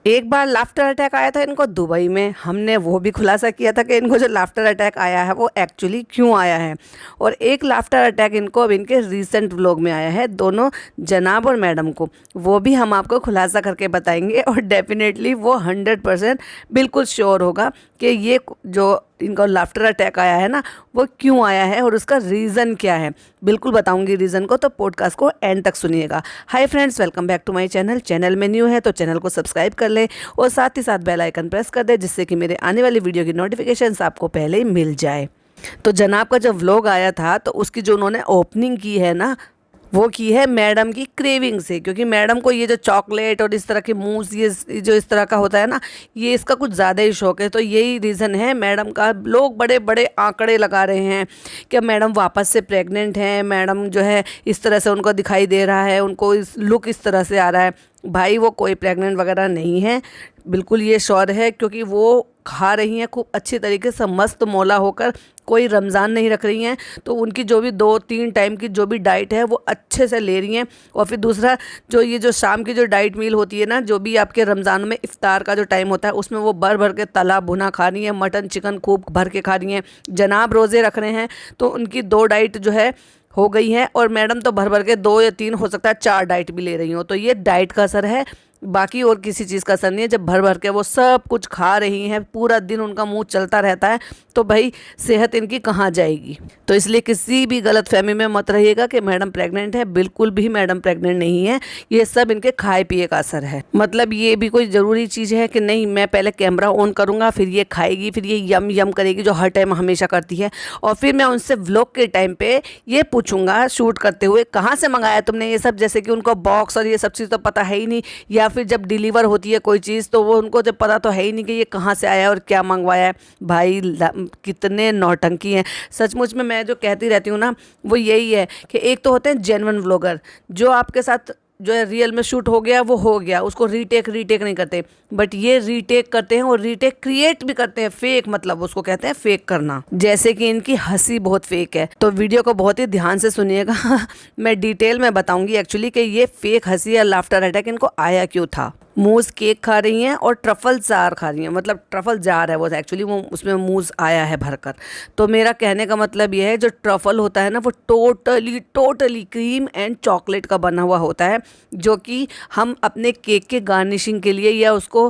एक बार laughter attack आया था इनको दुबई में। हमने वो भी खुलासा किया था कि इनको जो लाफ्टर अटैक आया है वो एक्चुअली क्यों आया है। और एक लाफ्टर अटैक इनको अब इनके रीसेंट व्लॉग में आया है, दोनों जनाब और मैडम को। वो भी हम आपको खुलासा करके बताएंगे और डेफिनेटली वो 100% बिल्कुल श्योर होगा कि ये जो इनको लाफ्टर अटैक आया है ना वो क्यों आया है और उसका रीज़न क्या है। बिल्कुल बताऊंगी रीज़न को, तो पॉडकास्ट को एंड तक सुनिएगा। Hi friends, welcome back to my channel. Channel में न्यू है तो चैनल को सब्सक्राइब कर लें और साथ ही साथ बेल आइकन प्रेस कर दें, जिससे कि मेरे आने वाली वीडियो की नोटिफिकेशंस आपको पहले ही मिल जाए। तो जनाब का जब व्लॉग आया था तो उसकी जो उन्होंने ओपनिंग की है ना, वो की है मैडम की क्रेविंग से। क्योंकि मैडम को ये जो चॉकलेट और इस तरह के मूस, ये जो इस तरह का होता है ना, ये इसका कुछ ज़्यादा ही शौक है। तो यही रीज़न है मैडम का। लोग बड़े बड़े आंकड़े लगा रहे हैं कि मैडम वापस से प्रेग्नेंट हैं, मैडम जो है इस तरह से उनको दिखाई दे रहा है, उनको इस लुक इस तरह से आ रहा है। भाई वो कोई प्रेग्नेंट वगैरह नहीं है, बिल्कुल ये श्योर है। क्योंकि वो खा रही हैं खूब अच्छी तरीके से मस्त मौला होकर, कोई रमज़ान नहीं रख रही हैं। तो उनकी जो भी 2-3 टाइम की जो भी डाइट है वो अच्छे से ले रही हैं। और फिर दूसरा जो ये जो शाम की जो डाइट मील होती है ना, जो भी आपके रमज़ान में इफ्तार का जो टाइम होता है, उसमें वो भर भर के तला भुना खा रही हैं, मटन चिकन खूब भर के खा रही हैं। जनाब रोज़े रख रहे हैं तो उनकी 2 डाइट जो है हो गई है, और मैडम तो भर भर के 2 या 3 हो सकता है 4 डाइट भी ले रही हो। तो ये डाइट का असर है, बाकी और किसी चीज़ का असर नहीं है। जब भर भर के वो सब कुछ खा रही हैं, पूरा दिन उनका मुंह चलता रहता है, तो भाई सेहत इनकी कहाँ जाएगी। तो इसलिए किसी भी गलत फहमी में मत रहिएगा कि मैडम प्रेग्नेंट है। बिल्कुल भी मैडम प्रेग्नेंट नहीं है, ये सब इनके खाए पिए का असर है। मतलब ये भी कोई ज़रूरी चीज़ है कि नहीं मैं पहले कैमरा ऑन करूँगा फिर ये खाएगी, फिर ये यम यम करेगी जो हर टाइम हमेशा करती है। और फिर मैं उनसे व्लॉग के टाइम पे ये पूछूंगा शूट करते हुए, कहाँ से मंगाया तुमने ये सब। जैसे कि उनको बॉक्स और ये सब चीज़ तो पता है ही नहीं, या फिर जब डिलीवर होती है कोई चीज़ तो वो उनको जब पता तो है ही नहीं कि ये कहाँ से आया और क्या मंगवाया है। भाई कितने नौटंकी हैं सचमुच में। मैं जो कहती रहती हूँ ना वो यही है कि एक तो होते हैं जेन्युइन व्लॉगर, जो आपके साथ जो है रियल में शूट हो गया वो हो गया, उसको रीटेक नहीं करते। बट ये रीटेक करते हैं और रीटेक क्रिएट भी करते हैं। फेक मतलब उसको कहते हैं फेक करना। जैसे कि इनकी हंसी बहुत फेक है, तो वीडियो को बहुत ही ध्यान से सुनिएगा। मैं डिटेल में बताऊंगी एक्चुअली कि ये फेक हंसी या लाफ्टर अटैक इनको आया क्यों था। मूस केक खा रही हैं और ट्रफल जार खा रही हैं, मतलब ट्रफल जार है वो एक्चुअली, वो उसमें मूस आया है भरकर। तो मेरा कहने का मतलब ये है, जो ट्रफल होता है ना वो टोटली क्रीम एंड चॉकलेट का बना हुआ होता है, जो कि हम अपने केक के गार्निशिंग के लिए या उसको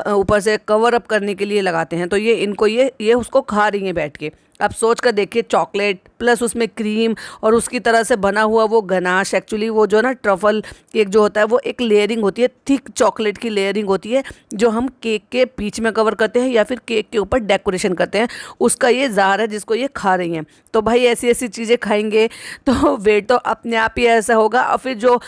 ऊपर से कवर अप करने के लिए लगाते हैं। तो ये इनको ये उसको खा रही हैं बैठ के। अब सोच कर देखिए, चॉकलेट प्लस उसमें क्रीम और उसकी तरह से बना हुआ वो गनाश। एक्चुअली वो जो ना ट्रफल केक जो होता है वो एक लेयरिंग होती है, थिक चॉकलेट की लेयरिंग होती है, जो हम केक के बीच में कवर करते हैं या फिर केक के ऊपर डेकोरेशन करते हैं। उसका ये जार है जिसको ये खा रही हैं। तो भाई ऐसी ऐसी चीज़ें खाएंगे तो वेट तो अपने आप ही ऐसा होगा। और फिर जो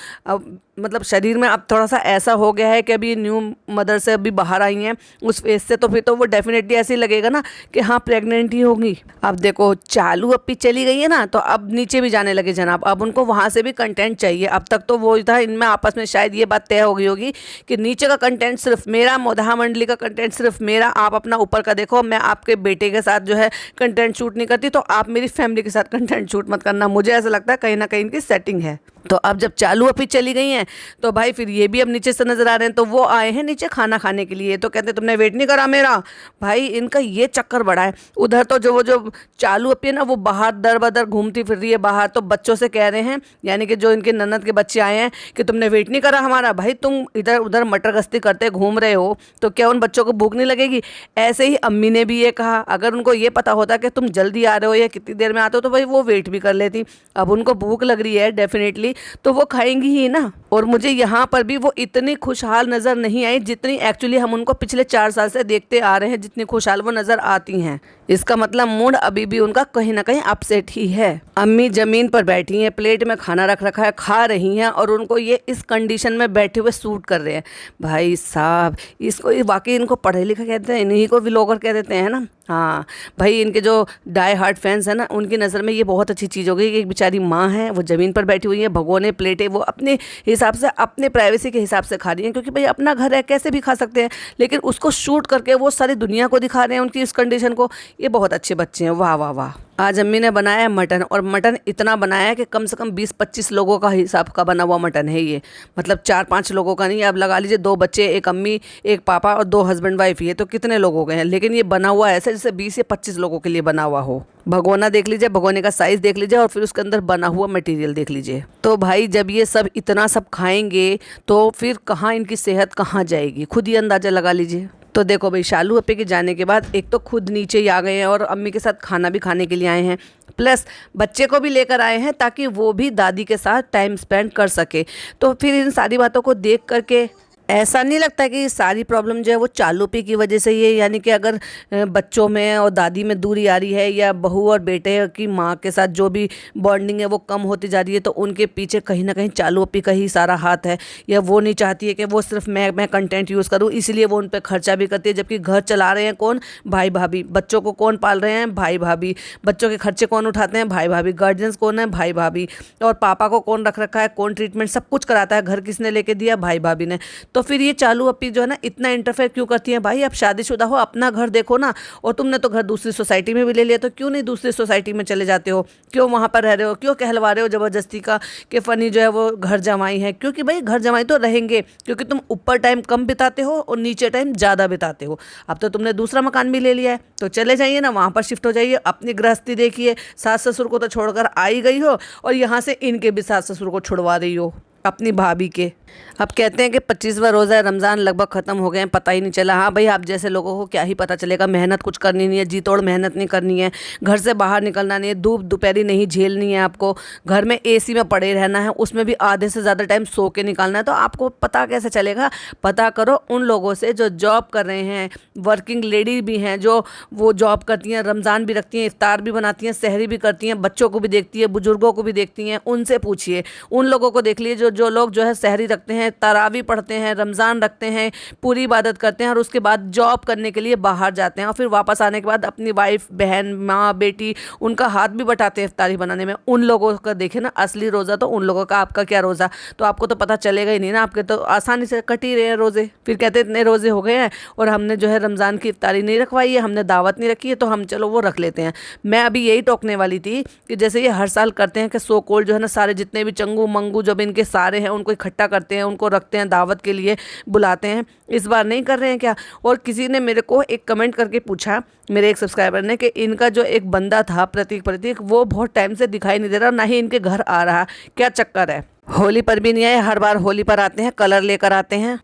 मतलब शरीर में अब थोड़ा सा ऐसा हो गया है कि अभी न्यू मदर से अभी बाहर आई हैं उस फेस से, तो फिर तो वो डेफिनेटली ऐसे ही लगेगा ना कि हाँ प्रेग्नेंट ही होंगी। अब देखो चालू अपी चली गई है ना, तो अब नीचे भी जाने लगे जनाब। अब उनको वहाँ से भी कंटेंट चाहिए। अब तक तो वो था इनमें आपस में शायद ये बात तय हो गई होगी कि नीचे का कंटेंट सिर्फ मेरा, मोदहा मंडली का कंटेंट सिर्फ मेरा, आप अपना ऊपर का देखो। मैं आपके बेटे के साथ जो है कंटेंट शूट नहीं करती, तो आप मेरी फैमिली के साथ कंटेंट शूट मत करना। मुझे ऐसा लगता है कहीं ना कहीं इनकी सेटिंग है। तो अब जब चालू अपी चली गई हैं तो भाई फिर ये भी अब नीचे से नजर आ रहे हैं। तो वो आए हैं नीचे खाना खाने के लिए, तो कहते हैं तुमने वेट नहीं करा मेरा। भाई इनका ये चक्कर बड़ा है। उधर तो जो वो जो चालू अपी है ना वो बाहर दर बदर घूमती फिर रही है बाहर, तो बच्चों से कह रहे हैं, यानी कि जो इनके ननद के बच्चे आए हैं, कि तुमने वेट नहीं करा हमारा। भाई तुम इधर उधर मटर गश्ती करते घूम रहे हो तो क्या उन बच्चों को भूख नहीं लगेगी। ऐसे ही अम्मी ने भी ये कहा, अगर उनको ये पता होता कि तुम जल्दी आ रहे हो या कितनी देर में आते हो तो भाई वो वेट भी कर लेती। अब उनको भूख लग रही है डेफिनेटली, तो वो खाएंगी ही ना। और मुझे यहाँ पर भी वो इतनी खुशहाल नज़र नहीं आई जितनी एक्चुअली हम उनको पिछले 4 साल से देखते आ रहे हैं, जितनी खुशहाल वो नज़र आती हैं। इसका मतलब मूड अभी भी उनका कहीं ना कहीं अपसेट ही है। अम्मी ज़मीन पर बैठी हैं, प्लेट में खाना रख रखा है, खा रही हैं, और उनको ये इस कंडीशन में बैठे हुए सूट कर रहे हैं। भाई साहब इसको वाकई इनको पढ़े लिखे कहते हैं, इन्हीं को व्लॉगर कह देते हैं ना। हाँ भाई, इनके जो डाई हार्ट फैंस हैं ना, उनकी नज़र में ये बहुत अच्छी चीज़ हो गई कि एक बेचारी माँ है, वो ज़मीन पर बैठी हुई है, भगोने प्लेटें वो अपने हिसाब से, अपने प्राइवेसी के हिसाब से खा रही हैं। क्योंकि भाई अपना घर है, कैसे भी खा सकते हैं, लेकिन उसको शूट करके वो सारी दुनिया को दिखा रहे हैं उनकी इस कंडीशन को। ये बहुत अच्छे बच्चे हैं, वाह वाह वाह। आज अम्मी ने बनाया है मटन, और मटन इतना बनाया है कि कम से कम 20-25 लोगों का हिसाब का बना हुआ मटन है ये। मतलब 4-5 लोगों का नहीं, आप लगा लीजिए 2 बच्चे, एक अम्मी, एक पापा और 2 हस्बैंड वाइफ, ये तो कितने लोग हो गए हैं। लेकिन ये बना हुआ ऐसा जैसे 20 या 25 लोगों के लिए बना हुआ हो। भगोना देख लीजिए, भगोने का साइज़ देख लीजिए, और फिर उसके अंदर बना हुआ मटेरियल देख लीजिए। तो भाई जब ये सब इतना सब खाएंगे तो फिर कहाँ इनकी सेहत कहाँ जाएगी, खुद ही अंदाज़ा लगा लीजिए। तो देखो भाई, शालू अपे के जाने के बाद एक तो खुद नीचे ही आ गए हैं और अम्मी के साथ खाना भी खाने के लिए आए हैं, प्लस बच्चे को भी लेकर आए हैं ताकि वो भी दादी के साथ टाइम स्पेंड कर सके। तो फिर इन सारी बातों को देख करके ऐसा नहीं लगता कि सारी प्रॉब्लम जो है वो चालू पी की वजह से ही है। यानी कि अगर बच्चों में और दादी में दूरी आ रही है, या बहू और बेटे की माँ के साथ जो भी बॉन्डिंग है वो कम होती जा रही है, तो उनके पीछे कहीं ना कहीं चालू पी का ही सारा हाथ है। या वो नहीं चाहती है कि वो सिर्फ मैं कंटेंट यूज़ करूँ, इसलिए वो उन पर खर्चा भी करती है। जबकि घर चला रहे हैं कौन? भाई भाभी। बच्चों को कौन पाल रहे हैं? भाई भाभी। बच्चों के खर्चे कौन उठाते हैं? भाई भाभी। गार्जियंस कौन है? भाई भाभी। और पापा को कौन रख रखा है, कौन ट्रीटमेंट सब कुछ कराता है, घर किसने लेके दिया? भाई भाभी ने। तो फिर ये चालू अप्पी जो है ना इतना इंटरफेयर क्यों करती है? भाई आप शादीशुदा हो, अपना घर देखो ना। और तुमने तो घर दूसरी सोसाइटी में भी ले लिया, तो क्यों नहीं दूसरी सोसाइटी में चले जाते हो? क्यों वहाँ पर रह रहे हो? क्यों कहलवा रहे हो ज़बरदस्ती का कि फ़नी जो है वो घर जमाई है? क्योंकि भाई घर जमाई तो रहेंगे, क्योंकि तुम ऊपर टाइम कम बिताते हो और नीचे टाइम ज़्यादा बिताते हो। अब तो तुमने दूसरा मकान भी ले लिया है, तो चले जाइए ना, वहाँ पर शिफ्ट हो जाइए, अपनी गृहस्थी देखिए। सास ससुर को तो छोड़कर आई गई हो, और यहाँ से इनके भी सास ससुर को छुड़वा रही हो, अपनी भाभी के। अब कहते हैं कि 25वां रोज़ा रमज़ान लगभग ख़त्म हो गए हैं, पता ही नहीं चला। हाँ भाई, आप जैसे लोगों को क्या ही पता चलेगा। मेहनत कुछ करनी नहीं है, जी तोड़ मेहनत नहीं करनी है, घर से बाहर निकलना नहीं है, धूप दोपहरी नहीं झेलनी है आपको, घर में एसी में पड़े रहना है, उसमें भी आधे से ज़्यादा टाइम सो के निकालना है। तो आपको पता कैसे चलेगा? पता करो उन लोगों से जो जॉब कर रहे हैं, वर्किंग लेडी भी हैं, जो वो जॉब करती हैं, रमज़ान भी रखती हैं, इफ्तार भी बनाती हैं, सहरी भी करती हैं, बच्चों को भी देखती है, बुजुर्गों को भी देखती हैं। उनसे पूछिए, उन लोगों को देख लीजिए जो लोग जो है सहरी रखते हैं, तरावी पढ़ते हैं, रमज़ान रखते हैं, पूरी इबादत करते हैं, और उसके बाद जॉब करने के लिए बाहर जाते हैं, और फिर वापस आने के बाद अपनी वाइफ, बहन, माँ, बेटी, उनका हाथ भी बटाते हैं इफ्तारी बनाने में। उन लोगों का देखें ना असली रोज़ा तो उन लोगों का, आपका क्या रोज़ा? तो आपको तो पता चलेगा ही नहीं ना, आपके तो आसानी से कट ही रहे हैं रोज़े। फिर कहते हैं इतने रोज़े हो गए हैं और हमने जो है रमज़ान की इफ्तारी नहीं रखवाई है, हमने दावत नहीं रखी है, तो हम चलो वो रख लेते हैं। मैं अभी यही टोकने वाली थी कि जैसे ये हर साल करते हैं कि सो कॉल्ड जो है ना सारे जितने भी चंगू मंगू जब इनके सारे हैं उनको इकट्ठा करते हैं, उनको रखते हैं, दावत के लिए बुलाते हैं। इस बार नहीं कर रहे हैं क्या? और किसी ने मेरे को एक कमेंट करके पूछा, मेरे एक सब्सक्राइबर ने, कि इनका जो एक बंदा था प्रतीक वो बहुत टाइम से दिखाई नहीं दे रहा, ना ही इनके घर आ रहा, क्या चक्कर है? होली पर भी नहीं आए, हर बार होली पर आते हैं, कलर लेकर आते हैं,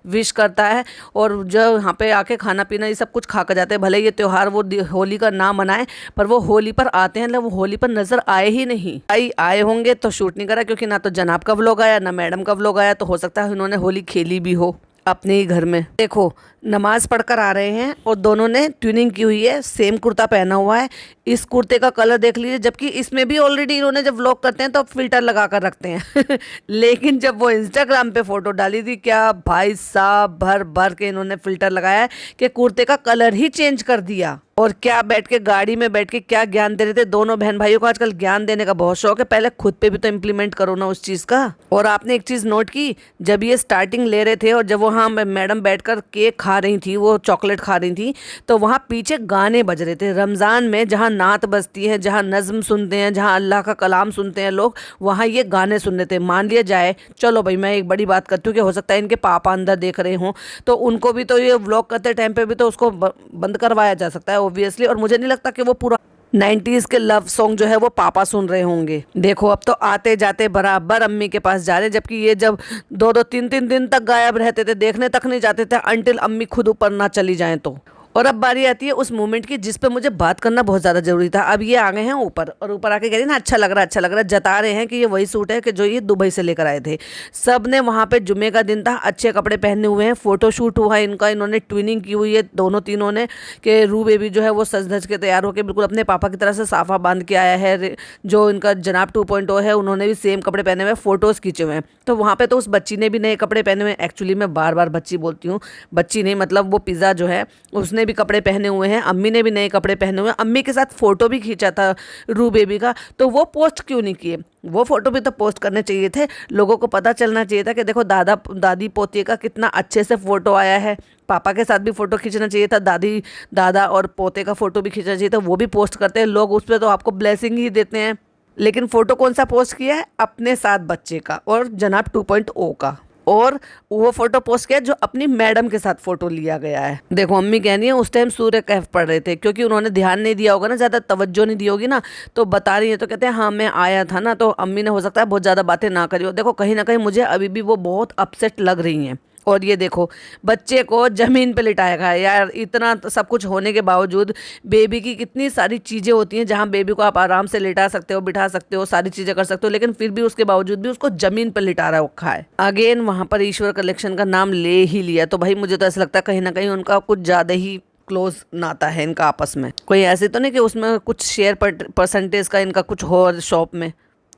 विश करता है, और जो यहाँ पे आके खाना पीना ये सब कुछ खा कर जाते हैं। भले ये त्यौहार वो होली का ना मनाए, पर वो होली पर आते हैं, मतलब वो होली पर नज़र आए ही नहीं। आए होंगे तो शूट नहीं करा, क्योंकि ना तो जनाब का व्लॉग आया, ना मैडम का व्लॉग आया, तो हो सकता है उन्होंने होली खेली भी हो अपने ही घर में। देखो, नमाज पढ़कर आ रहे हैं और दोनों ने ट्यूनिंग की हुई है, सेम कुर्ता पहना हुआ है। इस कुर्ते का कलर देख लीजिए, जबकि इसमें भी ऑलरेडी इन्होंने जब व्लॉग करते हैं तो फिल्टर लगा कर रखते हैं लेकिन जब वो इंस्टाग्राम पे फोटो डाली थी, क्या भाई साहब भर भर के इन्होंने फिल्टर लगाया है कि कुर्ते का कलर ही चेंज कर दिया। और क्या बैठ के गाड़ी में बैठ के क्या ज्ञान दे रहे थे दोनों बहन भाइयों को। आजकल ज्ञान देने का बहुत शौक है, पहले खुद पे भी तो इम्प्लीमेंट करो ना उस चीज़ का। और आपने एक चीज़ नोट की, जब ये स्टार्टिंग ले रहे थे और जब वहाँ मैडम बैठकर केक खा रही थी, वो चॉकलेट खा रही थी, तो वहाँ पीछे गाने बज रहे थे। रमज़ान में जहाँ नात बजती है, जहाँ नज़्म सुनते हैं, जहाँ अल्लाह का कलाम सुनते हैं लोग, वहाँ ये गाने सुन रहे थे। मान लिया जाए, चलो भाई मैं एक बड़ी बात करती हूँ कि हो सकता है इनके पापा अंदर देख रहे हों, तो उनको भी तो ये व्लॉग करते टाइम पे भी तो उसको बंद करवाया जा सकता है ऑब्वियसली। और मुझे नहीं लगता कि वो पूरा 90s के लव सॉन्ग जो है वो पापा सुन रहे होंगे। देखो, अब तो आते जाते बराबर अम्मी के पास जा रहे, जबकि ये जब 2-2 3-3 दिन तक गायब रहते थे, देखने तक नहीं जाते थे, अंटिल अम्मी खुद ऊपर ना चली जाएं तो। और अब बारी आती है उस मोमेंट की जिस पे मुझे बात करना बहुत ज़्यादा ज़रूरी था। अब ये आ गए हैं ऊपर, और ऊपर आके कह रही ना अच्छा लग रहा है, जता रहे हैं कि ये वही सूट है कि जो ये दुबई से लेकर आए थे। सब ने वहाँ पे जुम्मे का दिन था, अच्छे कपड़े पहने हुए हैं, फ़ोटो शूट हुआ है इनका, इन्होंने ट्विनिंग की हुई है दोनों तीनों ने, कि रू बेबी जो है वो सज धज के तैयार होकर बिल्कुल अपने पापा की तरह से साफा बांध के आया है। जो इनका जनाब 2.0 है, उन्होंने भी सेम कपड़े पहने हुए, फ़ोटोज़ खींचे हुए हैं। तो वहाँ पर तो उस बच्ची ने भी नए कपड़े पहने हुए हैं। एक्चुअली मैं बार बार बच्ची बोलती हूँ, बच्ची नहीं, मतलब वो पिज़्ज़ा जो है उसने भी कपड़े पहने हुए हैं, अम्मी ने भी नए कपड़े पहने हुए हैं, अम्मी के साथ फ़ोटो भी खींचा था रू बेबी का, तो वो पोस्ट क्यों नहीं किए? वो फ़ोटो भी तो पोस्ट करने चाहिए थे, लोगों को पता चलना चाहिए था कि देखो दादा दादी पोते का कितना अच्छे से फ़ोटो आया है। पापा के साथ भी फ़ोटो खींचना चाहिए था, दादी दादा और पोते का फ़ोटो भी खींचना चाहिए था, वो भी पोस्ट करते हैं लोग, उस पर तो आपको ब्लेसिंग ही देते हैं। लेकिन फ़ोटो कौन सा पोस्ट किया है? अपने साथ बच्चे का और जनाब 2.0 का। और वो फोटो पोस्ट किया जो अपनी मैडम के साथ फोटो लिया गया है। देखो अम्मी कहनी है उस टाइम सूर्य कैफ पढ़ रहे थे, क्योंकि उन्होंने ध्यान नहीं दिया होगा ना, ज़्यादा तवज्जो नहीं दी होगी ना, तो बता रही है तो कहते हैं हाँ मैं आया था ना, तो अम्मी ने हो सकता है बहुत ज़्यादा बातें ना करी हो। देखो कहीं ना कहीं मुझे अभी भी वो बहुत अपसेट लग रही हैं। और ये देखो बच्चे को ज़मीन पे लिटाया गया है यार, इतना सब कुछ होने के बावजूद बेबी की कितनी सारी चीज़ें होती हैं जहाँ बेबी को आप आराम से लिटा सकते हो, बिठा सकते हो, सारी चीज़ें कर सकते हो, लेकिन फिर भी उसके बावजूद भी उसको ज़मीन पर लिटा रखा है। अगेन वहाँ पर ईश्वर कलेक्शन का नाम ले ही लिया, तो भाई मुझे तो ऐसा लगता है कहीं ना कहीं उनका कुछ ज़्यादा ही क्लोज नाता है इनका आपस में। कोई ऐसे तो नहीं कि उसमें कुछ शेयर परसेंटेज का इनका कुछ हो शॉप में,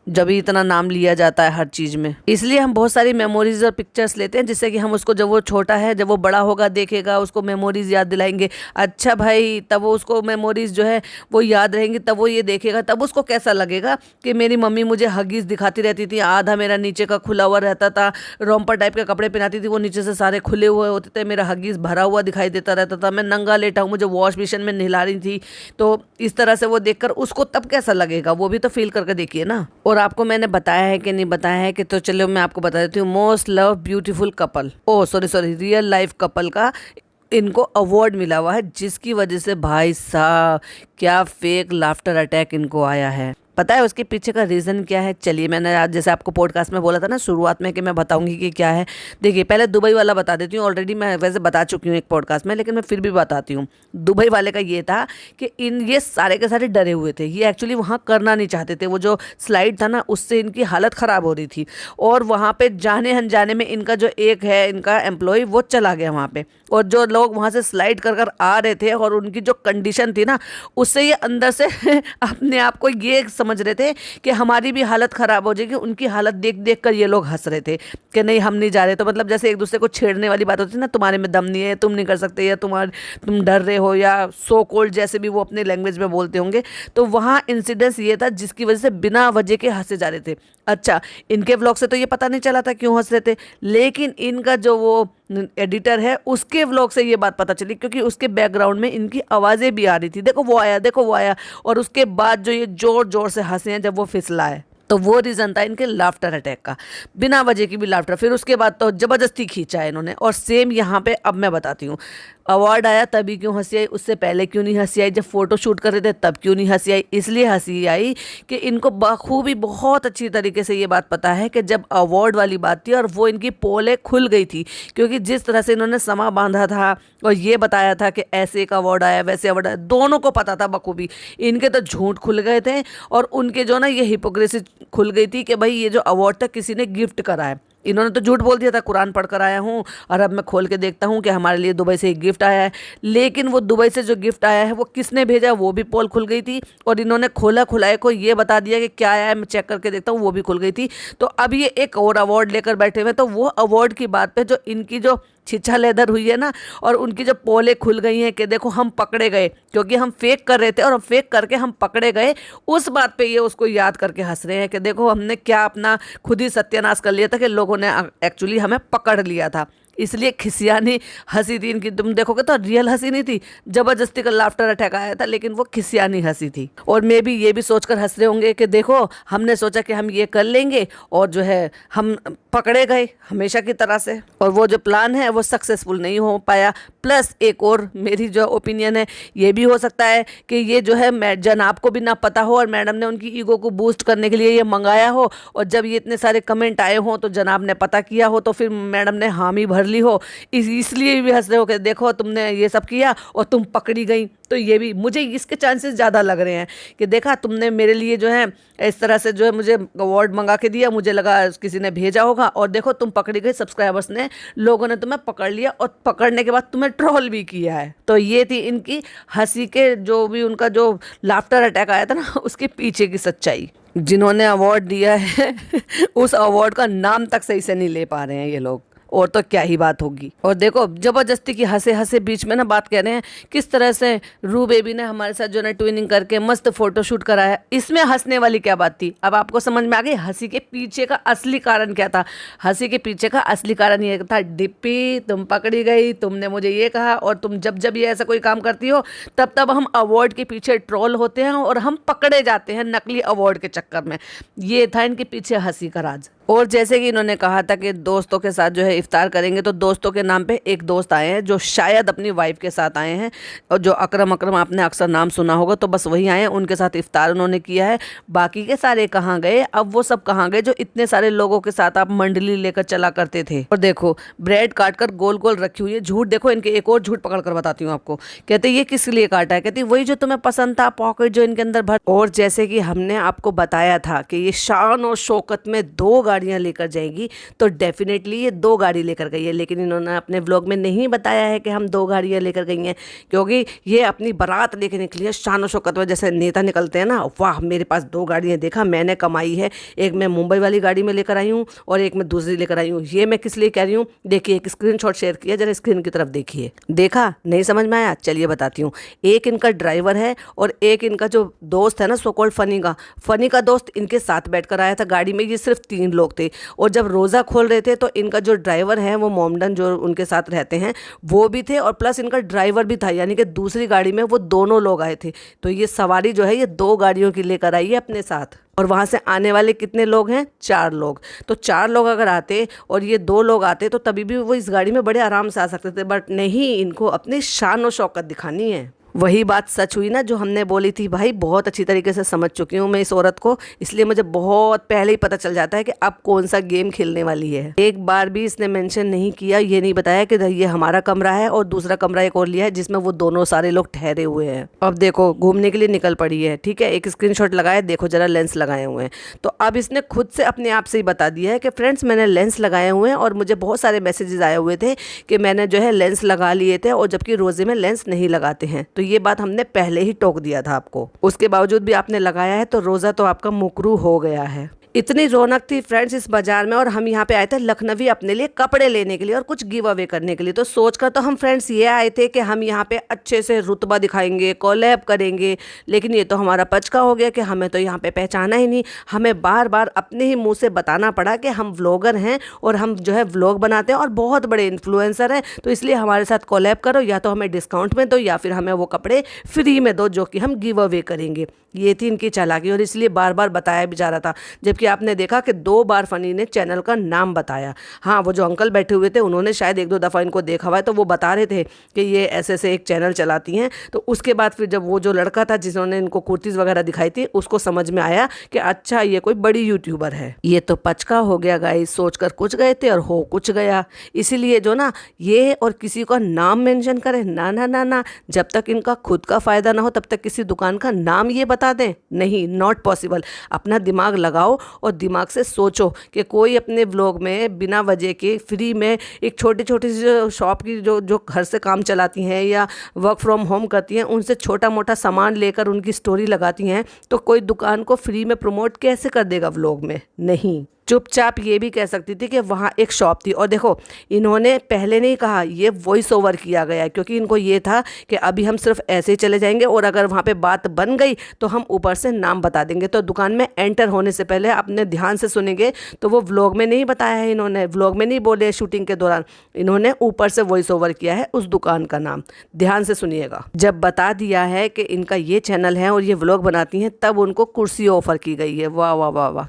जब भी इतना नाम लिया जाता है हर चीज़ में। इसलिए हम बहुत सारी मेमोरीज और पिक्चर्स लेते हैं, जिससे कि हम उसको जब वो छोटा है, जब वो बड़ा होगा देखेगा, उसको मेमोरीज याद दिलाएंगे। अच्छा भाई तब वो उसको मेमोरीज जो है वो याद रहेंगी, तब वो ये देखेगा, तब उसको कैसा लगेगा कि मेरी मम्मी मुझे हगीज दिखाती रहती थी, आधा मेरा नीचे का खुला हुआ रहता था, रोम्पर टाइप के कपड़े पहनाती थी, वो नीचे से सारे खुले हुए होते थे, मेरा हगीज भरा हुआ दिखाई देता रहता था, मैं नंगा लेटा हूँ, मुझे वॉश बेसिन में नहला रही थी। तो इस तरह से वो देखकर उसको तब कैसा लगेगा, वो भी तो फील करके देखिए ना। और आपको मैंने बताया है कि नहीं बताया है कि, तो चलो मैं आपको बता देती हूँ। Most love beautiful couple, sorry real life couple का इनको अवार्ड मिला हुआ है, जिसकी वजह से भाई साहब क्या फेक लाफ्टर अटैक इनको आया है। पता है उसके पीछे का रीज़न क्या है? चलिए मैंने आज जैसे आपको पॉडकास्ट में बोला था ना शुरुआत में कि मैं बताऊंगी कि क्या है। देखिए पहले दुबई वाला बता देती हूँ, ऑलरेडी मैं वैसे बता चुकी हूँ एक पॉडकास्ट में, लेकिन मैं फिर भी बताती हूँ। दुबई वाले का ये था कि ये सारे के सारे डरे हुए थे, ये एक्चुअली वहाँ करना नहीं चाहते थे। वो जो स्लाइड था ना उससे इनकी हालत ख़राब हो रही थी, और वहाँ पर जाने अनजाने में इनका जो एक है इनका एम्प्लॉय वो चला गया वहाँ पर, और जो लोग वहाँ से स्लाइड कर कर आ रहे थे और उनकी जो कंडीशन थी ना, उससे ये अंदर से अपने आप को ये समझ रहे थे कि हमारी भी हालत ख़राब हो जाएगी। उनकी हालत देख देख कर ये लोग हंस रहे थे कि नहीं हम नहीं जा रहे। तो मतलब जैसे एक दूसरे को छेड़ने वाली बात होती है ना, तुम्हारे में दम नहीं है, तुम नहीं कर सकते, या तुम डर रहे हो, या सो कोल्ड जैसे भी वो अपने लैंग्वेज में बोलते होंगे। तो वहाँ इंसिडेंस ये था जिसकी वजह से बिना वजह के हंसे जा रहे थे। अच्छा इनके व्लॉग से तो ये पता नहीं चला था क्यों हंस रहे थे, लेकिन इनका जो वो एडिटर है उसके व्लॉग से ये बात पता चली, क्योंकि उसके बैकग्राउंड में इनकी आवाज़ें भी आ रही थी, देखो वो आया, देखो वो आया। और उसके बाद जो ये जोर जोर से हंसे हैं जब वो फिसला है, तो वो रीज़न था इनके लाफ्टर अटैक का, बिना वजह की भी लाफ्टर। फिर उसके बाद तो ज़बरदस्ती खींचा है इन्होंने। और सेम यहाँ पे अब मैं बताती हूँ, अवार्ड आया तभी क्यों हंसी आई, उससे पहले क्यों नहीं हंसी आई, जब फोटो शूट कर रहे थे तब क्यों नहीं हंसी आई? इसलिए हंसी आई कि इनको बखूबी बहुत अच्छी तरीके से ये बात पता है कि जब अवार्ड वाली बात थी और वो इनकी पोलें खुल गई थी, क्योंकि जिस तरह से इन्होंने समा बांधा था और ये बताया था कि ऐसे एक अवार्ड आया वैसे अवार्ड आया, दोनों को पता था बखूबी। इनके तो झूठ खुल गए थे और उनके जो ना ये हिपोक्रेसी खुल गई थी कि भाई ये जो अवार्ड था किसी ने गिफ्ट करा है। इन्होंने तो झूठ बोल दिया था कुरान पढ़ कर आया हूँ और अब मैं खोल के देखता हूँ कि हमारे लिए दुबई से एक गिफ्ट आया है। लेकिन वो दुबई से जो गिफ्ट आया है वो किसने भेजा वो भी पोल खुल गई थी, और इन्होंने खोला खुलाए को ये बता दिया कि क्या आया है, मैं चेक करके देखता हूँ, वो भी खुल गई थी। तो अब ये एक और अवार्ड लेकर बैठे हुए, तो वो अवार्ड की बात पे जो इनकी जो छिछा लेदर हुई है ना, और उनकी जो पोलें खुल गई हैं कि देखो हम पकड़े गए, क्योंकि हम फेक कर रहे थे और हम फेक करके हम पकड़े गए, उस बात पे ये उसको याद करके हंस रहे हैं कि देखो हमने क्या अपना खुद ही सत्यानाश कर लिया था कि लोगों ने एक्चुअली हमें पकड़ लिया था। इसलिए खिसियानी हंसी थी इनकी, तुम देखोगे तो रियल हंसी नहीं थी, जबरदस्ती का लाफ्टर अटैक आया था, लेकिन वो खिसियानी हंसी थी। और मे भी ये भी सोचकर हंस रहे होंगे कि देखो हमने सोचा कि हम ये कर लेंगे और जो है हम पकड़े गए हमेशा की तरह से, और वो जो प्लान है वो सक्सेसफुल नहीं हो पाया। प्लस एक और मेरी जो ओपिनियन है, ये भी हो सकता है कि ये जो है जनाब को भी ना पता हो और मैडम ने उनकी ईगो को बूस्ट करने के लिए ये मंगाया हो, और जब ये इतने सारे कमेंट आए हों तो जनाब ने पता किया हो, तो फिर मैडम ने हामी भर ली हो, इसलिए भी हंस रहे हो कि देखो तुमने ये सब किया और तुम पकड़ी गई। तो ये भी मुझे इसके चांसेस ज़्यादा लग रहे हैं कि देखा तुमने मेरे लिए जो है इस तरह से जो है मुझे अवार्ड मंगा के दिया, मुझे लगा किसी ने भेजा होगा, और देखो तुम पकड़ी गई, सब्सक्राइबर्स ने, लोगों ने तुम्हें पकड़ लिया और पकड़ने के बाद तुम्हें ट्रोल भी किया है। तो ये थी इनकी हंसी के जो भी उनका जो लाफ्टर अटैक आया था ना उसके पीछे की सच्चाई। जिन्होंने अवार्ड दिया है उस अवार्ड का नाम तक सही से नहीं ले पा रहे हैं ये लोग। और तो क्या ही बात होगी। और देखो जबरदस्ती की हंसे हंसे बीच में ना बात कह रहे हैं किस तरह से रू बेबी ने हमारे साथ जो ना ट्विनिंग करके मस्त फोटो शूट कराया। इसमें हंसने वाली क्या बात थी? अब आपको समझ में आ गई हंसी के पीछे का असली कारण क्या था। हंसी के पीछे का असली कारण ये था, डिप्पी तुम पकड़ी गई, तुमने मुझे ये कहा, और तुम जब जब ये ऐसा कोई काम करती हो तब तब हम अवार्ड के पीछे ट्रोल होते हैं और हम पकड़े जाते हैं नकली अवार्ड के चक्कर में। ये था इनके पीछे हंसी का राज। और जैसे कि इन्होंने कहा था कि दोस्तों के साथ जो है इफ्तार करेंगे, तो दोस्तों के नाम पे एक दोस्त आए हैं जो शायद अपनी वाइफ के साथ आए हैं, और जो अकरम आपने अक्सर नाम सुना होगा, तो बस वही आए हैं, उनके साथ इफ्तार उन्होंने किया है। बाकी के सारे कहाँ गए? अब वो सब कहाँ गए जो इतने सारे लोगों के साथ आप मंडली लेकर चला करते थे? और देखो ब्रेड काट कर गोल गोल रखी हुई है। झूठ देखो इनके, एक और झूठ पकड़ कर बताती हूँ आपको। कहते ये किस लिए काटा है? कहती वही जो तुम्हें पसंद था, पॉकेट जो इनके अंदर भर। और जैसे कि हमने आपको बताया था कि ये शान और शौकत में 2 गाड़ियां लेकर जाएगी, तो डेफिनेटली ये 2 गाड़ी लेकर गई है। लेकिन इन्होंने अपने व्लॉग में नहीं बताया है कि हम 2 गाड़ियां लेकर गई हैं, क्योंकि ये अपनी बारात लेकर निकली है शान और शौकत में। जैसे नेता निकलते हैं ना, वाह मेरे पास 2 गाड़ियां, देखा मैंने कमाई है, एक मैं मुंबई वाली गाड़ी में लेकर आई हूँ और एक मैं दूसरी लेकर आई हूँ। ये मैं किस लिए कह रही हूँ? देखिए एक स्क्रीनशॉट शेयर किया, जरा स्क्रीन की तरफ देखिए। देखा? नहीं समझ में आया? चलिए बताती हूँ। एक इनका ड्राइवर है और एक इनका जो दोस्त है ना, सो कॉल्ड फनी का दोस्त इनके साथ बैठकर आया था गाड़ी में। ये सिर्फ 3 लोग थे। और जब रोज़ा खोल रहे थे तो इनका जो ड्राइवर है वो मोमडन जो उनके साथ रहते हैं वो भी थे, और प्लस इनका ड्राइवर भी था, यानी कि दूसरी गाड़ी में वो दोनों लोग आए थे। तो ये सवारी जो है ये 2 गाड़ियों की लेकर आई है अपने साथ। और वहाँ से आने वाले कितने लोग हैं? 4 लोग। तो 4 लोग अगर आते और ये 2 लोग आते तो तभी भी वो इस गाड़ी में बड़े आराम से आ सकते थे, बट नहीं, इनको अपनी शान और शौकत दिखानी है। वही बात सच हुई ना जो हमने बोली थी। भाई बहुत अच्छी तरीके से समझ चुकी हूँ मैं इस औरत को, इसलिए मुझे बहुत पहले ही पता चल जाता है कि अब कौन सा गेम खेलने वाली है। एक बार भी इसने मेंशन नहीं किया, ये नहीं बताया कि ये हमारा कमरा है और दूसरा कमरा एक और लिया है जिसमें वो दोनों सारे लोग ठहरे हुए हैं। अब देखो घूमने के लिए निकल पड़ी है, ठीक है, एक स्क्रीनशॉट लगाया, देखो जरा लेंस लगाए हुए हैं। तो अब इसने खुद से अपने आप से ही बता दिया है कि फ्रेंड्स मैंने लेंस लगाए हुए हैं, और मुझे बहुत सारे मैसेजेस आए हुए थे कि मैंने जो है लेंस लगा लिए थे, और जबकि रोजे में लेंस नहीं लगाते हैं। तो ये बात हमने पहले ही टोक दिया था आपको, उसके बावजूद भी आपने लगाया है, तो रोजा तो आपका मुकरू हो गया है। इतनी रौनक थी फ्रेंड्स इस बाजार में, और हम यहाँ पे आए थे लखनवी अपने लिए कपड़े लेने के लिए और कुछ गिव अवे करने के लिए। तो सोचकर तो हम फ्रेंड्स ये आए थे कि हम यहाँ पे अच्छे से रुतबा दिखाएंगे, कोलैब करेंगे, लेकिन ये तो हमारा पचका हो गया कि हमें तो यहाँ पे पहचाना ही नहीं। हमें बार बार अपने ही मुंह से बताना पड़ा कि हम व्लॉगर हैं और हम जो है व्लॉग बनाते हैं और बहुत बड़े इन्फ्लुएंसर हैं, तो इसलिए हमारे साथ कोलैब करो, या तो हमें डिस्काउंट में दो या फिर हमें वो कपड़े फ्री में दो जो कि हम गिव अवे करेंगे। ये थी इनकी चालाकी, और इसलिए बार बार बताया भी जा रहा था। जबकि आपने देखा कि 2 बार फनी ने चैनल का नाम बताया। हाँ, वो जो अंकल बैठे हुए थे उन्होंने शायद 1-2 दफ़ा इनको देखा हुआ है, तो वो बता रहे थे कि ये ऐसे ऐसे एक चैनल चलाती हैं। तो उसके बाद फिर जब वो जो लड़का था जिन्होंने इनको कुर्तीज़ वगैरह दिखाई थी, उसको समझ में आया कि अच्छा ये कोई बड़ी यूट्यूबर है। ये तो पचका हो गया गाइस, सोच कर कुछ गए थे और हो कुछ गया। इसीलिए जो ना ये और किसी का नाम मेंशन करे, ना ना ना ना, जब तक इनका खुद का फ़ायदा ना हो तब तक किसी दुकान का नाम ये बता दें, नहीं, नॉट पॉसिबल। अपना दिमाग लगाओ और दिमाग से सोचो कि कोई अपने व्लॉग में बिना वजह के फ्री में एक छोटी छोटी सी शॉप की जो घर से काम चलाती हैं या वर्क फ्रॉम होम करती हैं, उनसे छोटा मोटा सामान लेकर उनकी स्टोरी लगाती हैं, तो कोई दुकान को फ्री में प्रमोट कैसे कर देगा व्लॉग में? नहीं। चुपचाप ये भी कह सकती थी कि वहाँ एक शॉप थी। और देखो इन्होंने पहले नहीं कहा, ये वॉइस ओवर किया गया है, क्योंकि इनको ये था कि अभी हम सिर्फ ऐसे ही चले जाएंगे और अगर वहाँ पे बात बन गई तो हम ऊपर से नाम बता देंगे। तो दुकान में एंटर होने से पहले अपने ध्यान से सुनेंगे, तो वो व्लॉग में नहीं बताया है इन्होंने, व्लॉग में नहीं बोले शूटिंग के दौरान, इन्होंने ऊपर से वॉइस ओवर किया है उस दुकान का नाम। ध्यान से सुनिएगा। जब बता दिया है कि इनका ये चैनल है और ये व्लॉग बनाती हैं, तब उनको कुर्सी ऑफर की गई है। वाह वाह वाह वाह,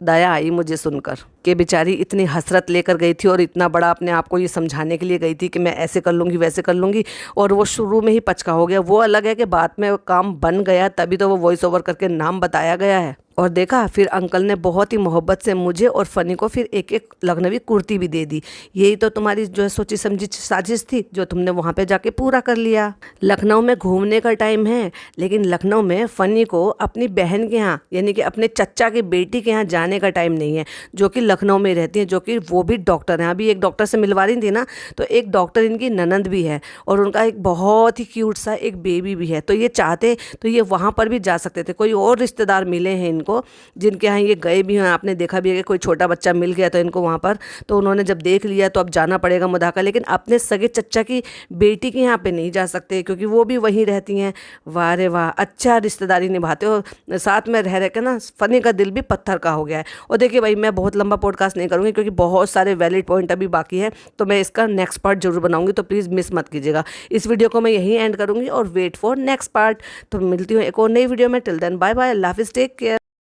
दया आई मुझे सुनकर कि बेचारी इतनी हसरत लेकर गई थी और इतना बड़ा अपने आप को ये समझाने के लिए गई थी कि मैं ऐसे कर लूँगी वैसे कर लूँगी, और वो शुरू में ही पचका हो गया। वो अलग है कि बाद में काम बन गया, तभी तो वो वॉइस ओवर करके नाम बताया गया है। और देखा फिर अंकल ने बहुत ही मोहब्बत से मुझे और फनी को फिर एक एक लखनवी कुर्ती भी दे दी। यही तो तुम्हारी जो है सोची समझी साजिश थी, जो तुमने वहाँ पे जाके पूरा कर लिया। लखनऊ में घूमने का टाइम है, लेकिन लखनऊ में फनी को अपनी बहन के यहाँ यानी कि अपने चचा की बेटी के यहाँ जाने का टाइम नहीं है, जो कि लखनऊ में रहती है, जो कि वो भी डॉक्टर हैं। अभी एक डॉक्टर से मिलवा रही थी ना, तो एक डॉक्टर इनकी ननंद भी है और उनका एक बहुत ही क्यूट सा एक बेबी भी है। तो ये चाहते तो ये वहाँ पर भी जा सकते थे, कोई और रिश्तेदार मिले हैं इनको, जिनके यहाँ ये गए भी हैं। आपने देखा भी है कि कोई छोटा बच्चा मिल गया तो इनको वहाँ पर, तो उन्होंने जब देख लिया तो अब जाना पड़ेगा मुदाका, लेकिन अपने सगे चच्चा की बेटी के यहाँ पे नहीं जा सकते क्योंकि वो भी वहीं रहती हैं। वाह रे वाह, अच्छा रिश्तेदारी निभाते हो, साथ में रह रह के ना फनी का दिल भी पत्थर का हो गया है। और देखिए भाई, मैं बहुत लंबा पॉडकास्ट नहीं करूँगी क्योंकि बहुत सारे वैलिड पॉइंट अभी बाकी है, तो मैं इसका नेक्स्ट पार्ट जरूर बनाऊंगी, तो प्लीज़ मिस मत कीजिएगा। इस वीडियो को मैं यहीं एंड करूँगी और वेट फॉर नेक्स्ट पार्ट। तो मिलती हूँ एक और नई वीडियो में। टिल देन बाय बाय, अल्लाह हाफिज़, टेक केयर।